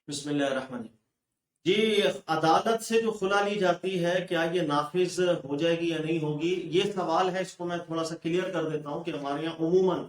بسم اللہ الرحمن الرحیم۔ جی، عدالت سے جو خلا لی جاتی ہے کیا یہ نافذ ہو جائے گی یا نہیں ہوگی، یہ سوال ہے۔ اس کو میں تھوڑا سا کلیئر کر دیتا ہوں کہ ہمارے یہاں عموماً،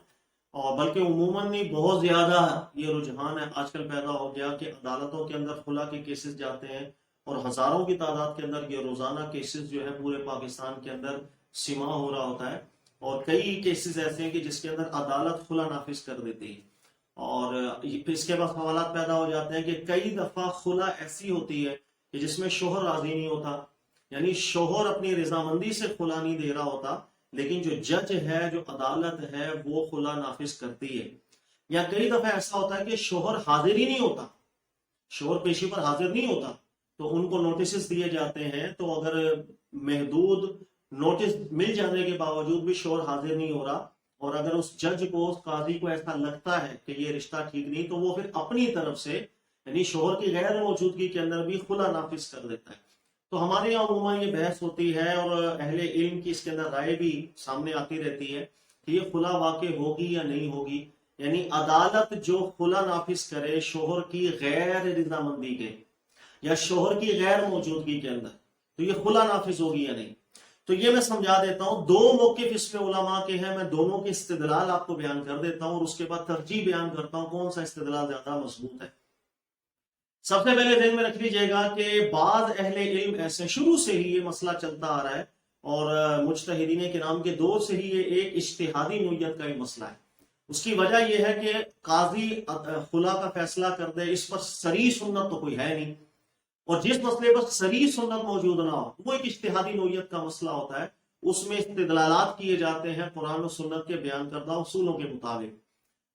اور بلکہ عموماً نہیں، بہت زیادہ یہ رجحان ہے آج کل پیدا ہو گیا کہ عدالتوں کے اندر خلا کے کیسز جاتے ہیں، اور ہزاروں کی تعداد کے اندر یہ روزانہ کیسز جو ہے پورے پاکستان کے اندر سماع ہو رہا ہوتا ہے، اور کئی کیسز ایسے ہیں کہ جس کے اندر عدالت خلا نافذ کر دیتی ہے۔ اور پھر اس کے بعد سوالات پیدا ہو جاتے ہیں کہ کئی دفعہ خلا ایسی ہوتی ہے کہ جس میں شوہر راضی نہیں ہوتا، یعنی شوہر اپنی رضامندی سے خلا نہیں دے رہا ہوتا، لیکن جو جج ہے، جو عدالت ہے، وہ خلا نافذ کرتی ہے۔ یا کئی دفعہ ایسا ہوتا ہے کہ شوہر حاضر ہی نہیں ہوتا، شوہر پیشی پر حاضر نہیں ہوتا، تو ان کو نوٹسز دیے جاتے ہیں، تو اگر محدود نوٹس مل جانے کے باوجود بھی شوہر حاضر نہیں ہو رہا، اور اگر اس جج کو، اس قاضی کو ایسا لگتا ہے کہ یہ رشتہ ٹھیک نہیں، تو وہ پھر اپنی طرف سے، یعنی شوہر کی غیر موجودگی کے اندر بھی خلا نافذ کر دیتا ہے۔ تو ہمارے یہاں عموماً یہ بحث ہوتی ہے، اور اہل علم کی اس کے اندر رائے بھی سامنے آتی رہتی ہے کہ یہ خلا واقع ہوگی یا نہیں ہوگی، یعنی عدالت جو خلا نافذ کرے شوہر کی غیر رضامندی کے یا شوہر کی غیر موجودگی کے اندر، تو یہ خلا نافذ ہوگی یا نہیں۔ تو یہ میں سمجھا دیتا ہوں، دو موقف اس میں علماء کے ہیں، میں دونوں کے استدلال آپ کو بیان کر دیتا ہوں، اور اس کے بعد ترجیح بیان کرتا ہوں کون سا استدلال زیادہ مضبوط ہے۔ سب سے پہلے ذہن میں رکھ لیجئے گا کہ بعض اہل علم ایسے، شروع سے ہی یہ مسئلہ چلتا آ رہا ہے، اور مجتہدین کرام کے دور سے ہی یہ ایک اجتہادی نوعیت کا ہی مسئلہ ہے۔ اس کی وجہ یہ ہے کہ قاضی خلا کا فیصلہ کر دے، اس پر صریح سنت تو کوئی ہے نہیں، اور جس مسئلے پر صریح سنت موجود نہ ہو وہ ایک اجتہادی نوعیت کا مسئلہ ہوتا ہے، اس میں استدلالات کیے جاتے ہیں قرآن و سنت کے بیان کردہ اصولوں کے مطابق۔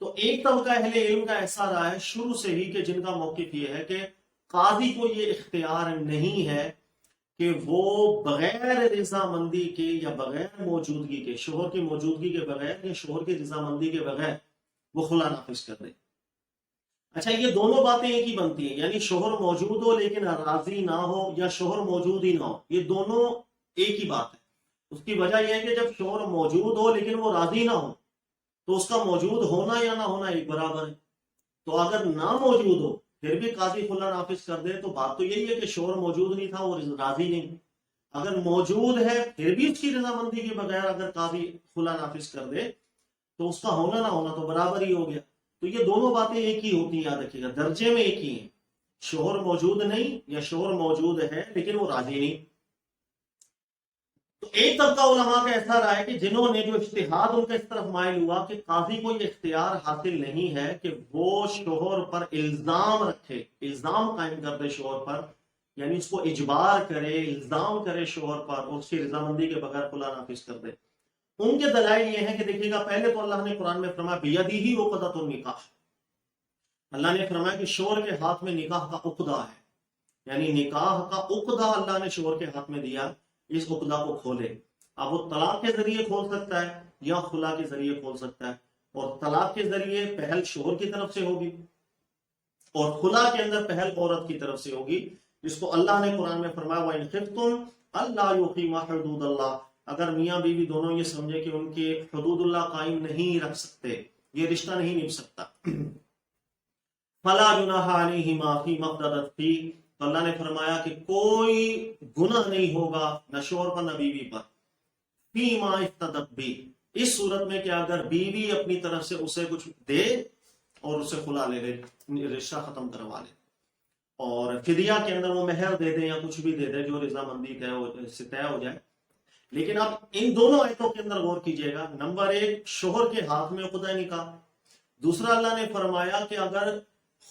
تو ایک طبقہ اہل علم کا ایسا رہا ہے شروع سے ہی کہ جن کا موقف یہ ہے کہ قاضی کو یہ اختیار نہیں ہے کہ وہ بغیر رضامندی کے یا بغیر موجودگی کے، شوہر کی موجودگی کے بغیر یا شوہر کی رضامندی کے بغیر وہ خلا نافذ کر دے۔ اچھا، یہ دونوں باتیں ایک ہی بنتی ہیں، یعنی شوہر موجود ہو لیکن راضی نہ ہو، یا شوہر موجود ہی نہ ہو، یہ دونوں ایک ہی بات ہے۔ اس کی وجہ یہ ہے کہ جب شوہر موجود ہو لیکن وہ راضی نہ ہو، تو اس کا موجود ہونا یا نہ ہونا ایک برابر ہے۔ تو اگر نہ موجود ہو پھر بھی قاضی خلا نافذ کر دے، تو بات تو یہی ہے کہ شوہر موجود نہیں تھا، وہ راضی نہیں۔ اگر موجود ہے پھر بھی اس کی رضامندی کے بغیر اگر قاضی خلا نافذ کر دے، تو اس کا ہونا نہ ہونا تو برابر ہی ہو گیا۔ تو یہ دونوں باتیں ایک ہی ہوتی ہیں، یاد رکھیے گا، درجے میں ایک ہی ہیں، شوہر موجود نہیں یا شوہر موجود ہے لیکن وہ راضی نہیں۔ تو ایک طبقہ علماء کا ایسا رہا ہے کہ جنہوں نے، جو اجتہاد ان کا اس طرف مائل ہوا کہ قاضی کو یہ اختیار حاصل نہیں ہے کہ وہ شوہر پر الزام رکھے، الزام قائم کر دے شوہر پر، یعنی اس کو اجبار کرے، الزام کرے شوہر پر، اور اس کی رضامندی کے بغیر خلا نافذ کر دے۔ ان کے دلائل یہ ہیں کہ دیکھیے گا، پہلے تو اللہ نے قرآن میں فرمایا بیدیہ عقدۃ النکاح، اللہ نے فرمایا کہ شوہر کے ہاتھ میں نکاح کا عقدہ ہے، یعنی نکاح کا عقدہ اللہ نے شوہر کے ہاتھ میں دیا، اس عقدہ کو کھولے۔ اب وہ طلاق کے ذریعے کھول سکتا ہے یا خلا کے ذریعے کھول سکتا ہے، اور طلاق کے ذریعے پہل شوہر کی طرف سے ہوگی، اور خلا کے اندر پہل عورت کی طرف سے ہوگی، جس کو اللہ نے قرآن میں فرمایا وَإِنْ خِفْتُمْ أَلَّا يُقِيمَا حُدُودَ اللَّهِ، اگر میاں بیوی دونوں یہ سمجھے کہ ان کے حدود اللہ قائم نہیں رکھ سکتے، یہ رشتہ نہیں نبھ سکتا، فَلَا جُنَاحَ عَلَيْهِمَا فِيمَا افْتَدَتْ بِهِ، تو اللہ نے فرمایا کہ کوئی گناہ نہیں ہوگا نہ شوہر پر نہ بیوی پر، فِيمَا افْتَدَتْ بِهِ، اس صورت میں کہ اگر بیوی اپنی طرف سے اسے کچھ دے اور اسے خلا لے لے، رشتہ ختم کروا لے، اور فدیہ کے اندر وہ مہر دے دے یا کچھ بھی دے دے جو رضامندی سے طے ہو جائے۔ لیکن اب ان دونوں آیتوں کے اندر غور کیجئے گا، نمبر ایک، شوہر کے ہاتھ میں عقدہ نکاح، دوسرا اللہ نے فرمایا کہ اگر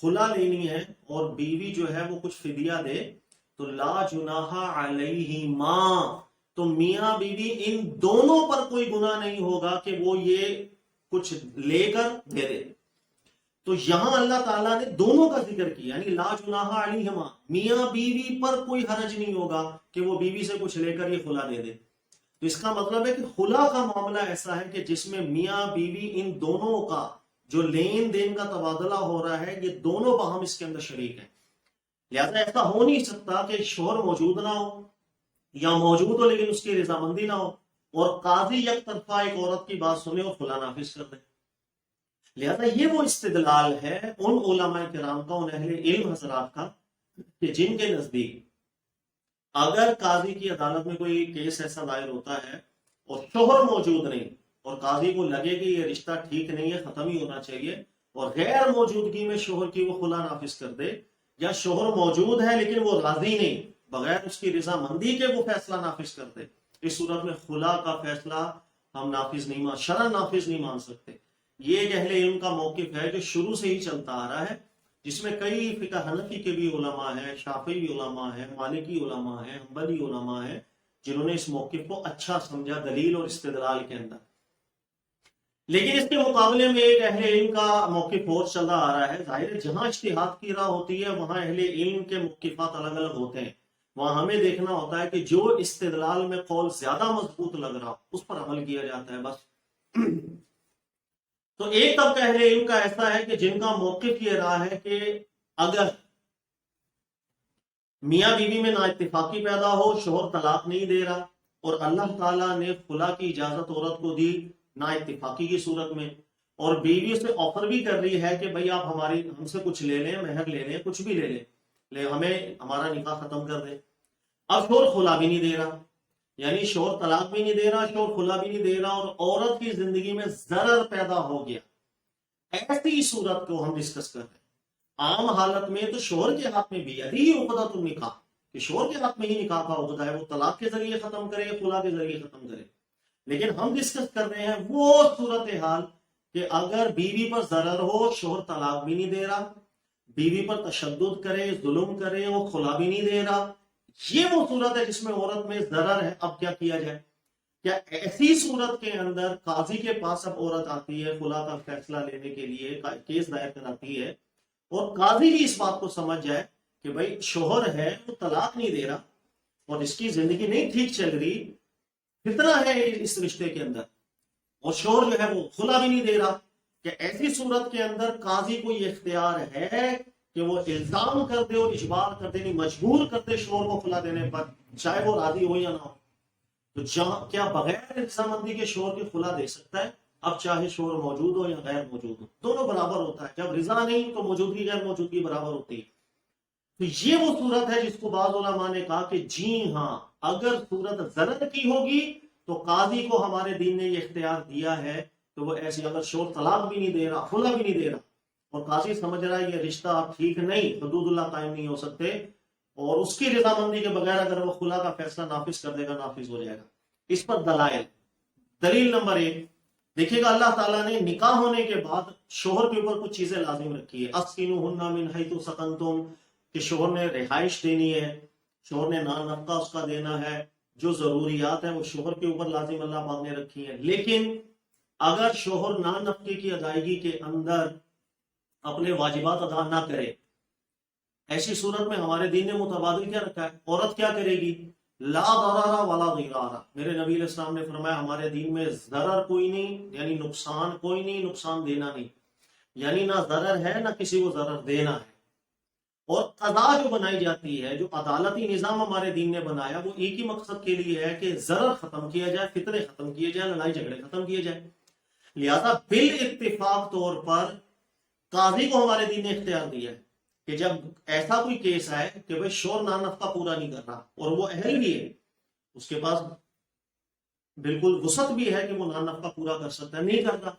خلا لینی ہے اور بیوی جو ہے وہ کچھ فدیہ دے تو لا جناح علیہما، تو میاں بیوی ان دونوں پر کوئی گناہ نہیں ہوگا کہ وہ یہ کچھ لے کر دے دے۔ تو یہاں اللہ تعالیٰ نے دونوں کا ذکر کیا، یعنی لا جناح علیہما، میاں بیوی پر کوئی حرج نہیں ہوگا کہ وہ بیوی سے کچھ لے کر یہ خلا دے دے۔ تو اس کا مطلب ہے کہ خلا کا معاملہ ایسا ہے کہ جس میں میاں بیوی ان دونوں کا جو لین دین کا تبادلہ ہو رہا ہے، یہ دونوں باہم اس کے اندر شریک ہیں، لہذا ایسا ہو نہیں سکتا کہ شوہر موجود نہ ہو یا موجود ہو لیکن اس کی رضامندی نہ ہو، اور قاضی یک طرفہ ایک عورت کی بات سنے اور خلا نافذ کر دے۔ لہذا یہ وہ استدلال ہے ان علماء کرام کا، ان اہل علم حضرات کا، کہ جن کے نزدیک اگر قاضی کی عدالت میں کوئی کیس ایسا دائر ہوتا ہے اور شوہر موجود نہیں، اور قاضی کو لگے کہ یہ رشتہ ٹھیک نہیں ہے، ختم ہی ہونا چاہیے، اور غیر موجودگی میں شوہر کی وہ خلا نافذ کر دے، یا شوہر موجود ہے لیکن وہ راضی نہیں، بغیر اس کی رضامندی کے وہ فیصلہ نافذ کر دے، اس صورت میں خلا کا فیصلہ ہم نافذ نہیں شرعاً نافذ نہیں مان سکتے۔ یہ ایک اہل علم کا موقف ہے جو شروع سے ہی چلتا آ رہا ہے، جس میں کئی فقہ حنفی کے بھی علماء ہیں، شافعی علماء ہیں، مالکی علماء ہیں، حنبلی علماء ہیں، جنہوں نے اس موقف کو اچھا سمجھا دلیل اور استدلال کے اندر۔ لیکن اس کے مقابلے میں ایک اہل علم کا موقف اور چلتا آ رہا ہے۔ ظاہر ہے جہاں اجتہاد کی راہ ہوتی ہے وہاں اہل علم کے موقفات الگ الگ ہوتے ہیں، وہاں ہمیں دیکھنا ہوتا ہے کہ جو استدلال میں قول زیادہ مضبوط لگ رہا اس پر عمل کیا جاتا ہے بس۔ تو ایک طبقہ اہل علم کا ایسا ہے کہ جن کا موقف یہ رہا ہے کہ اگر میاں بیوی میں نا اتفاقی پیدا ہو، شوہر طلاق نہیں دے رہا، اور اللہ تعالیٰ نے خلا کی اجازت عورت کو دی نا اتفاقی کی صورت میں، اور بیوی سے آفر بھی کر رہی ہے کہ بھئی آپ ہم سے کچھ لے لیں، مہر لے لیں، کچھ بھی لے لیں، ہمیں ہمارا نکاح ختم کر دیں۔ اب شوہر خلا بھی نہیں دے رہا، یعنی شوہر طلاق بھی نہیں دے رہا، شوہر خلا بھی نہیں دے رہا، اور عورت کی زندگی میں ضرر پیدا ہو گیا۔ ایسی صورت کو ہم ڈسکس کر رہے ہیں۔ عام حالت میں تو شوہر کے ہاتھ میں بھی یہی عقدۃ النکاح، کہ شوہر کے ہاتھ میں ہی نکاح کا عقدہ ہے، وہ طلاق کے ذریعے ختم کرے، خلا کے ذریعے ختم کرے۔ لیکن ہم ڈسکس کر رہے ہیں وہ صورتحال کہ اگر بیوی پر ضرر ہو، شوہر طلاق بھی نہیں دے رہا، بیوی پر تشدد کرے، ظلم کرے، وہ خلا بھی نہیں دے رہا، یہ وہ صورت ہے جس میں عورت میں ضرر ہے۔ اب کیا کیا جائے؟ کیا ایسی صورت کے اندر قاضی کے پاس اب عورت آتی ہے خلا کا فیصلہ لینے کے لیے، کیس دائر کراتی ہے، اور قاضی بھی اس بات کو سمجھ جائے کہ بھائی شوہر ہے وہ طلاق نہیں دے رہا اور اس کی زندگی نہیں ٹھیک چل رہی، فتنہ ہے اس رشتے کے اندر، اور شوہر جو ہے وہ خلا بھی نہیں دے رہا، کہ ایسی صورت کے اندر قاضی کو یہ اختیار ہے کہ وہ الزام کر دے اور اجبار کر دے، نہیں مجبور کر دے شوہر کو خلا دینے پر، چاہے وہ راضی ہو یا نہ ہو۔ تو کیا بغیر رضامندی کے شوہر کی خلا دے سکتا ہے؟ اب چاہے شوہر موجود ہو یا غیر موجود ہو، دونوں برابر ہوتا ہے۔ جب رضا نہیں تو موجودگی غیر موجودگی برابر ہوتی ہے۔ تو یہ وہ صورت ہے جس کو بعض علماء نے کہا کہ جی ہاں، اگر صورت ضرر کی ہوگی تو قاضی کو ہمارے دین نے یہ اختیار دیا ہے کہ وہ ایسی، اگر شوہر طلاق بھی نہیں دے رہا، خلا بھی نہیں دے رہا، اور قاضی سمجھ رہا ہے یہ رشتہ اب ٹھیک نہیں، حدود اللہ قائم نہیں ہو سکتے، اور اس کی رضامندی کے بغیر اگر وہ خلا کا فیصلہ نافذ کر دے گا، نافذ ہو جائے گا۔ اس پر دلائل، دلیل نمبر 1 دیکھیے گا، اللہ تعالیٰ نے نکاح ہونے کے بعد شوہر کے اوپر کچھ چیزیں لازم رکھی ہے۔ اسکنوہن من حیث سکنتم، کہ شوہر نے رہائش دینی ہے، شوہر نے نان نفقہ اس کا دینا ہے، جو ضروریات ہیں وہ شوہر کے اوپر لازم اللہ پاک نے رکھی ہیں۔ لیکن اگر شوہر نان نفقے کی ادائیگی کے اندر اپنے واجبات ادا نہ کرے، ایسی صورت میں ہمارے دین نے متبادل کیا رکھا ہے؟ عورت کیا کرے گی؟ لا ضرر ولا ضرار۔ میرے نبی علیہ السلام نے فرمایا ہمارے دین میں ضرر کوئی نہیں، یعنی نقصان کوئی نہیں، نقصان دینا نہیں، یعنی نہ ضرر ہے نہ کسی کو ضرر دینا ہے۔ اور قضا جو بنائی جاتی ہے، جو عدالتی نظام ہمارے دین نے بنایا، وہ ایک ہی مقصد کے لیے ہے کہ ضرر ختم کیا جائے، فتنے ختم کیے جائیں، لڑائی جھگڑے ختم کیے جائیں۔ لہذا بالاتفاق طور پر قاضی کو ہمارے دین نے اختیار دیا ہے کہ جب ایسا کوئی کیس آئے کہ بھئی شوہر نان نفقہ پورا نہیں کر رہا اور وہ اہل بھی ہے، اس کے پاس بالکل وسعت بھی ہے کہ وہ نان نفقہ پورا کر سکتا ہے، نہیں کرتا،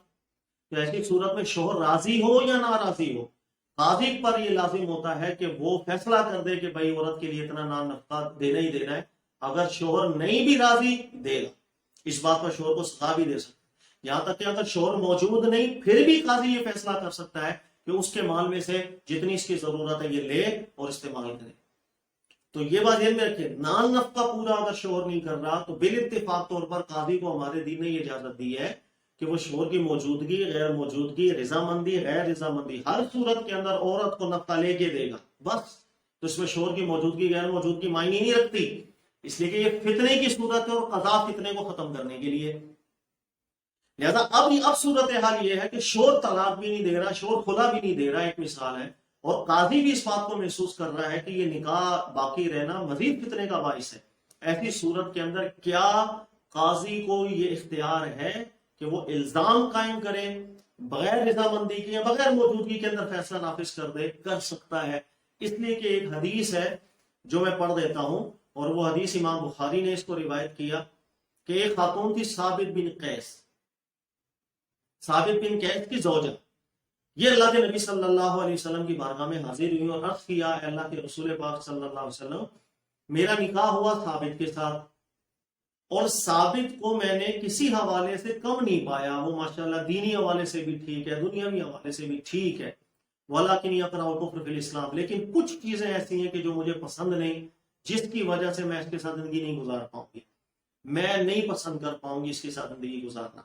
تو ایسی صورت میں شوہر راضی ہو یا ناراضی ہو، قاضی پر یہ لازم ہوتا ہے کہ وہ فیصلہ کر دے کہ بھائی عورت کے لیے اتنا نان نفقہ دینا ہی دینا ہے۔ اگر شوہر نہیں بھی راضی، دے گا، اس بات پر شوہر کو سزا بھی دے سکتا ہے۔ یہاں تک کہ اگر شوہر موجود نہیں پھر بھی قاضی یہ فیصلہ کر سکتا ہے کہ اس کے مال میں سے جتنی اس کی ضرورت ہے یہ لے اور استعمال کرے۔ تو یہ بات ذہن میں رکھیں، نان نفقہ پورا اگر شوہر نہیں کر رہا تو بالاتفاق طور پر قاضی کو ہمارے دین نے یہ اجازت دی ہے کہ وہ شوہر کی موجودگی، غیر موجودگی، رضامندی، غیر رضامندی، ہر صورت کے اندر عورت کو نفقہ لے کے دے گا، بس۔ تو اس میں شوہر کی موجودگی غیر موجودگی معنی نہیں رکھتی، اس لیے کہ یہ فتنے کی صورت ہے اور قضا فتنے کو ختم کرنے کے لیے۔ لہذا اب صورتحال یہ ہے کہ شوہر طلاق بھی نہیں دے رہا، شوہر خلا بھی نہیں دے رہا، ایک مثال ہے، اور قاضی بھی اس بات کو محسوس کر رہا ہے کہ یہ نکاح باقی رہنا مزید فتنے کا باعث ہے۔ ایسی صورت کے اندر کیا قاضی کو یہ اختیار ہے کہ وہ الزام قائم کرے بغیر رضامندی کے یا بغیر موجودگی کے اندر فیصلہ نافذ کر سکتا ہے. اس لیے کہ ایک حدیث ہے جو میں پڑھ دیتا ہوں، اور وہ حدیث امام بخاری نے اس کو روایت کیا کہ ایک خاتون تھی ثابت بن قیس کی زوجہ. یہ اللہ کے نبی صلی اللہ علیہ وسلم کی بارگاہ میں حاضر ہوئی اور عرض کیا، اے اللہ کے رسول پاک صلی اللہ علیہ وسلم، میرا نکاح ہوا ثابت کے ساتھ، اور ثابت کو میں نے کسی حوالے سے کم نہیں پایا. وہ ماشاءاللہ دینی حوالے سے بھی ٹھیک ہے، دنیاوی حوالے سے بھی ٹھیک ہے. وَلَٰكِنْ يَقْرَأُ الْكُفْرَ فِي الْإِسْلَامِ، لیکن کچھ چیزیں ایسی ہیں کہ جو مجھے پسند نہیں، جس کی وجہ سے میں اس کے ساتھ زندگی نہیں گزار پاؤں گی، میں نہیں پسند کر پاؤں گی اس کے ساتھ زندگی گزارنا.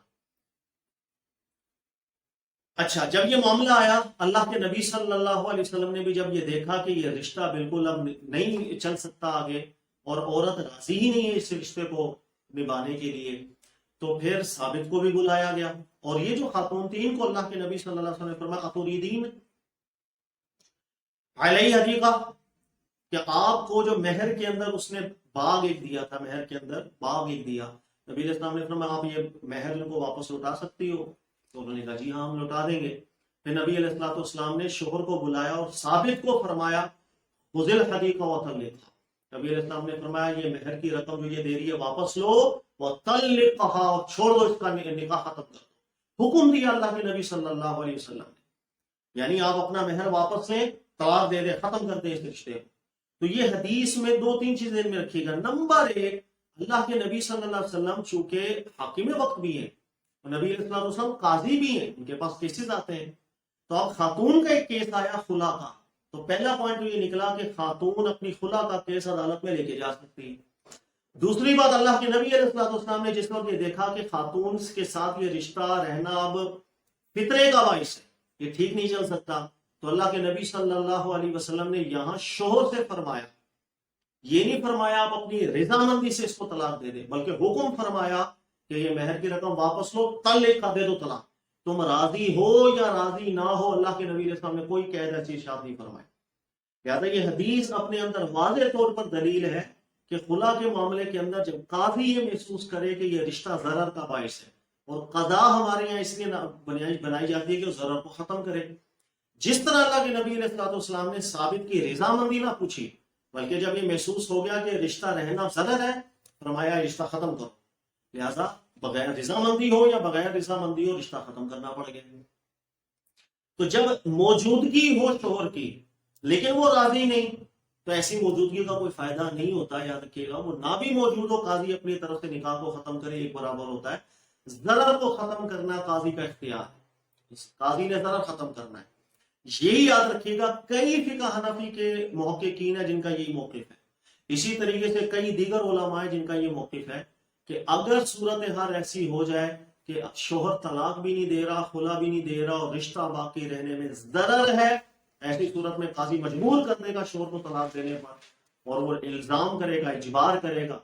اچھا، جب یہ معاملہ آیا، اللہ کے نبی صلی اللہ علیہ وسلم نے بھی جب یہ دیکھا کہ یہ رشتہ بالکل اب نہیں چل سکتا آگے، اور عورت راضی ہی نہیں ہے اس رشتے کو نبھانے کے لیے، تو پھر ثابت کو بھی بلایا گیا. اور یہ جو خاتون تھی، ان کو اللہ کے نبی صلی اللہ علیہ وسلم نے فرمایا، اتریدین علیہ حدیقہ، کہ آپ کو جو مہر کے اندر اس نے باغ ایک دیا تھا، مہر کے اندر باغ ایک دیا، نبی علیہ السلام نے فرمایا آپ یہ مہر ان کو واپس لوٹا سکتی ہو؟ تو انہوں نے کہا جی ہاں ہم لوٹا دیں گے. پھر نبی علیہ السلام نے شوہر کو بلایا اور ثابت کو فرمایا خذ الحدیقہ وطلقھا. نبی علیہ السلام نے فرمایا یہ مہر کی رقم جو یہ دے رہی ہے واپس لو، وطلقھا، اور چھوڑ دو، اس کا نکاح ختم کر دو. حکم دیا اللہ کے نبی صلی اللہ علیہ وسلم نے، یعنی آپ اپنا مہر واپس لیں، طلاق دے دیں، ختم کر دیں اس رشتے کو. تو یہ حدیث میں دو تین چیزیں میں رکھیے گا. نمبر ایک، اللہ کے نبی صلی اللہ علیہ وسلم چونکہ حاکم وقت بھی ہیں، نبی علیہ السلام قاضی بھی ہیں، ان کے پاس کیسز آتے ہیں. تو اب خاتون کا ایک کیس آیا خلا کا، تو پہلا پوائنٹ یہ نکلا کہ خاتون اپنی خلا کا کیس عدالت میں لے کے جا سکتی. دوسری بات، اللہ کے نبی علیہ السلام نے جس وقت یہ دیکھا کہ خاتون کے ساتھ یہ رشتہ رہنا اب فطرے کا باعث ہے، یہ ٹھیک نہیں چل سکتا، تو اللہ کے نبی صلی اللہ علیہ وسلم نے یہاں شوہر سے فرمایا، یہ نہیں فرمایا آپ اپنی رضامندی سے اس کو طلاق دے دیں، بلکہ حکم فرمایا کہ یہ مہر کی رقم واپس لو، طلاق کا دے دو طلاق. تم راضی ہو یا راضی نہ ہو، اللہ کے نبی علیہ السلام نے کوئی قید ایسی ارشاد نہیں فرمائی. لہٰذا یہ حدیث اپنے اندر واضح طور پر دلیل ہے کہ خلا کے معاملے کے اندر جب قاضی یہ محسوس کرے کہ یہ رشتہ ضرر کا باعث ہے، اور قضا ہمارے یہاں اس لیے بنائی جاتی ہے کہ وہ ضرر کو ختم کرے. جس طرح اللہ کے نبی علیہ السلام نے ثابت کی رضامندی نہ پوچھی، بلکہ جب یہ محسوس ہو گیا کہ رشتہ رہنا ضرر ہے، فرمایا رشتہ ختم کرو. لہذا بغیر رضامندی ہو یا بغیر رضامندی ہو، رشتہ ختم کرنا پڑ گیا. تو جب موجودگی ہو شوہر کی لیکن وہ راضی نہیں، تو ایسی موجودگی کا کوئی فائدہ نہیں ہوتا. یاد رکھیے گا، وہ نہ بھی موجود ہو، قاضی اپنی طرف سے نکاح کو ختم کرے، ایک برابر ہوتا ہے. ضرر کو ختم کرنا قاضی کا اختیار ہے، قاضی نے ضرر ختم کرنا ہے. یہی یاد رکھیے گا، کئی فقہ حنفی کے محققین ہیں جن کا یہی موقف ہے. اسی طریقے سے کئی دیگر علماء ہیں جن کا یہ موقف ہے کہ اگر صورتحال ایسی ہو جائے کہ شوہر طلاق بھی نہیں دے رہا، خلا بھی نہیں دے رہا، اور رشتہ باقی رہنے میں ضرر ہے، ایسی صورت میں قاضی مجبور کر دے گا شوہر کو طلاق دینے پر، اور وہ الزام کرے گا، اجبار کرے گا.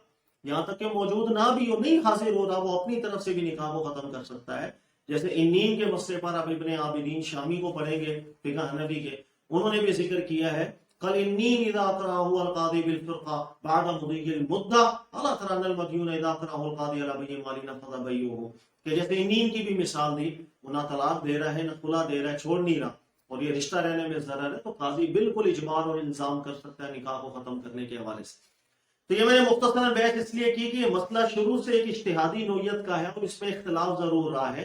یہاں تک کہ موجود نہ بھی ہو، نہیں حاصل ہو رہا، وہ اپنی طرف سے بھی نکاح کو ختم کر سکتا ہے. جیسے انین کے مسئلے پر اب ابن عابدین شامی کو پڑھیں گے، فقہ حنفی کے، انہوں نے بھی ذکر کیا ہے قل انین اذا قرأه القاضی بالفرقہ بعد مضی المدہ الا تری ان المدیون اذا قرأه القاضی علی بی مال نفذ بیعہ، کہ جیسے انین کی بھی مثال دی، وہ نہ طلاق دے رہا ہے نہ خلا دے رہا ہے، چھوڑ نہیں رہا، اور یہ رشتہ رہنے میں ضرر ہے، تو قاضی بالکل اجبار اور الزام کر سکتا ہے نکاح کو ختم کرنے کے حوالے سے. تو یہ میں نے مختصراً بحث اس لیے کی کہ یہ مسئلہ شروع سے ایک اجتہادی نوعیت کا ہے، اور اس میں اختلاف ضرور رہا ہے.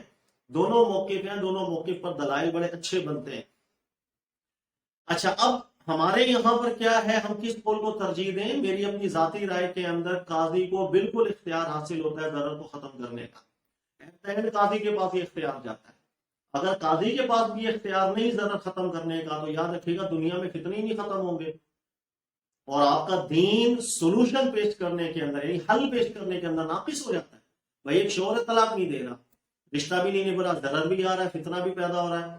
دونوں موقف ہیں، دونوں موقف پر دلائل بڑے اچھے بنتے ہیں. اچھا، اب ہمارے یہاں پر کیا ہے، ہم کس قول کو ترجیح دیں؟ میری اپنی ذاتی رائے کے اندر قاضی کو بالکل اختیار حاصل ہوتا ہے ضرر کو ختم کرنے کا. پہلے قاضی کے پاس یہ اختیار جاتا ہے. اگر قاضی کے پاس بھی اختیار نہیں ضرر ختم کرنے کا، تو یاد رکھیے گا دنیا میں فتنے ہی نہیں ختم ہوں گے، اور آپ کا دین سولوشن پیش کرنے کے اندر، یعنی حل پیش کرنے کے اندر ناقص ہو جاتا ہے. بھائی ایک شوہر طلاق نہیں دے رہا، رشتہ بھی نہیں نبھ رہا، ضرر بھی آ رہا ہے، فتنہ بھی پیدا ہو رہا ہے.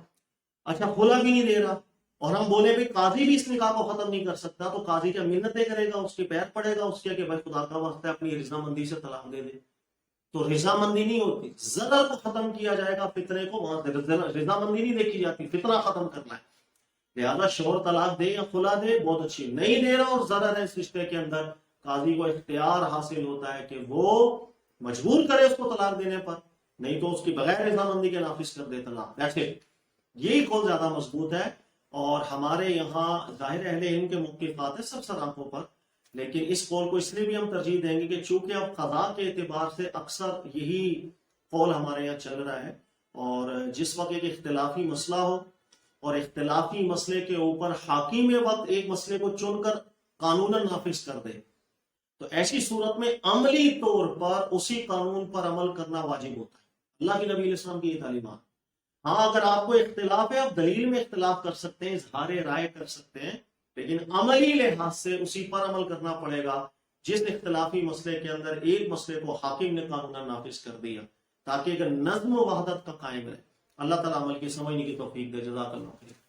اچھا، خلا بھی نہیں دے رہا، اور ہم بولے بھی قاضی بھی اس نکاح کو ختم نہیں کر سکتا، تو قاضی کیا منتیں کرے گا، اس کے پیر پڑے گا اس کے کہ بھائی خدا کا واسطہ اپنی رضامندی سے طلاق دے دے؟ تو رضامندی نہیں ہوتی، ضرر کو ختم کیا جائے گا، فتنے کو وہاں رضامندی نہیں دیکھی جاتی، فتنہ ختم کرنا ہے. لہٰذا شوہر طلاق دے یا خلا دے، بہت اچھی، نہیں دے رہا اور ضرر ہے اس رشتے کے اندر، قاضی کو اختیار حاصل ہوتا ہے کہ وہ مجبور کرے اس کو طلاق دینے پر. نہیں تو اس کی بغیر رضامندی کے نافذ کر دے طلاق. ایسے یہی قول زیادہ مضبوط ہے. اور ہمارے یہاں ظاہر اہل علم کے موقفات ہیں سب سراخوں پر، لیکن اس قول کو اس لیے بھی ہم ترجیح دیں گے کہ چونکہ اب قضاء کے اعتبار سے اکثر یہی قول ہمارے یہاں چل رہا ہے، اور جس وقت ایک اختلافی مسئلہ ہو اور اختلافی مسئلے کے اوپر حاکم وقت ایک مسئلے کو چن کر قانوناً نافذ کر دے، تو ایسی صورت میں عملی طور پر اسی قانون پر عمل کرنا واجب ہوتا ہے. اللہ کے نبی علیہ السلام کی یہ تعلیمات. ہاں اگر آپ کو اختلاف ہے، آپ دلیل میں اختلاف کر سکتے ہیں، اظہار رائے کر سکتے ہیں، لیکن عملی لحاظ سے اسی پر عمل کرنا پڑے گا جس اختلافی مسئلے کے اندر ایک مسئلے کو حاکم نے قانونا نافذ کر دیا، تاکہ اگر نظم و وحدت کا قائم رہے. اللہ تعالیٰ عمل کی سمجھنے کی توفیق دے. جزاک اللہ خیر.